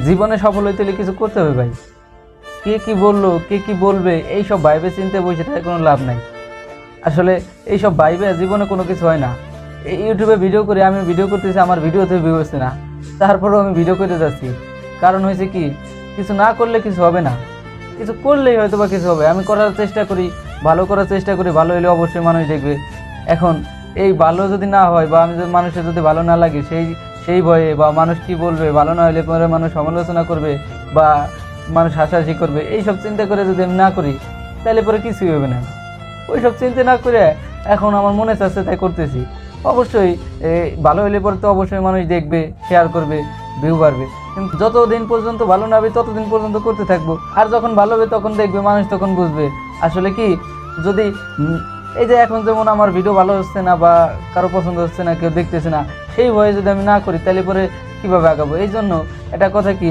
জীবনে সফল হইতে হলে কিছু করতে হবে ভাই। কে কি বললো, কে কি বলবে, এইসব ভাইবে চিনতে বসে থাকে কোনো লাভ নাই। আসলে এইসব ভাইবে জীবনে কোনো কিছু হয় না। এই ইউটিউবে ভিডিও করে, আমি ভিডিও করতেছি, আমার ভিডিওতে ভিউ হচ্ছে না, তারপরেও আমি ভিডিও করে যাচ্ছি। কারণ হয়েছে কি, কিছু না করলে কিছু হবে না, কিছু করলেই হয়তো বা কিছু হবে। আমি করার চেষ্টা করি, ভালো করার চেষ্টা করি, ভালো হলে অবশ্যই মানুষ দেখবে। এখন এই ভালো যদি না হয় বা আমি যদি মানুষের যদি ভালো না লাগে, সেই সেই ভয়ে বা মানুষ কি বলবে, ভালো না হলে পরে মানুষ সমালোচনা করবে বা মানুষ হাসাহাসি করবে, এইসব চিন্তা করে যদি আমি না করি, তাহলে পরে কিছুই হবে না। ওইসব চিন্তা না করে এখন আমার মনে চাচ্ছে তাই করতেছি। অবশ্যই ভালো হলে পরে তো অবশ্যই মানুষ দেখবে, শেয়ার করবে, ভিউ বাড়বে। কিন্তু যতদিন পর্যন্ত ভালো না হবে ততদিন পর্যন্ত করতে থাকবো। আর যখন ভালো হবে তখন দেখবে মানুষ, তখন বুঝবে আসলে কি। যদি এই যে এখন যেমন আমার ভিডিও ভালো হচ্ছে না বা কারো পছন্দ হচ্ছে না, কেউ দেখতেছে না, সেই ভয়ে যদি আমি না করি তাহলে পরে কীভাবে আগাবো? এই জন্য এটা কথা কি,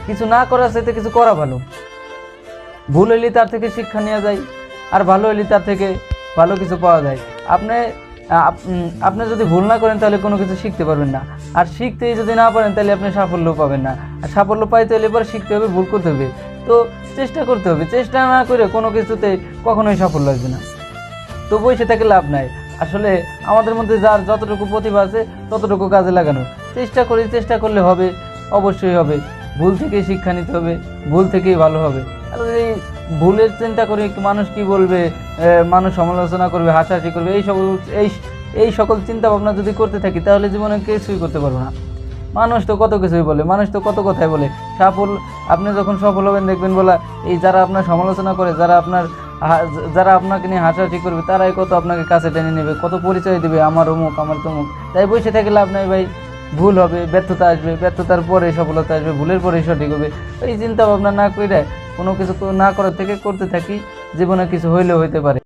কিছু না করার চাইতে কিছু করা ভালো। ভুল হইলে তার থেকে শিক্ষা নেওয়া যায়, আর ভালো হইলে তার থেকে ভালো কিছু পাওয়া যায়। আপনি আপনি যদি ভুল না করেন তাহলে কোনো কিছু শিখতে পারবেন না, আর শিখতেই যদি না পারেন তাহলে আপনি সাফল্য পাবেন না। আর সাফল্য পাইতে হলে এবার শিখতে হবে, ভুল করতে হবে, তো চেষ্টা করতে হবে। চেষ্টা না করে কোনো কিছুতে কখনোই সাফল্য আসবে না। তো বসে থেকে লাভ নাই। আসলে আমাদের মধ্যে যার যতটুকু প্রতিভা আছে ততটুকু কাজে লাগানো চেষ্টা করি, চেষ্টা করলে হবে, অবশ্যই হবে। ভুল থেকেই শিক্ষা নিতে হবে, ভুল থেকেই ভালো হবে। আর এই ভুলের চিন্তা করি মানুষ কি বলবে, মানুষ সমালোচনা করবে, হাসাহাসি করবে, এই এই সকল চিন্তা ভাবনা যদি করতে থাকি তাহলে জীবনে কিছুই করতে পারবো না। মানুষ তো কত কিছুই বলে, মানুষ তো কত কথাই বলে। আপনি যখন সফল হবেন দেখবেন বলা, এই যারা আপনার সমালোচনা করে, যারা আপনাকে নিয়ে হাসাহাসি করবে, তারাই কত আপনাকে কাছে টেনে নেবে, কত পরিচয় দেবে, আমার অমুক, আমার তমুক। তাই বসে থেকে লাভ নাই ভাই। ভুল হবে, ব্যর্থতা আসবে, ব্যর্থতার পরে সফলতা আসবে, ভুলের পরেই সঠিক হবে। এই চিন্তা ভাবনা না করে কোনো কিছু না করার থেকে করতে থাকি, জীবনে কিছু হইলেও হইতে পারে।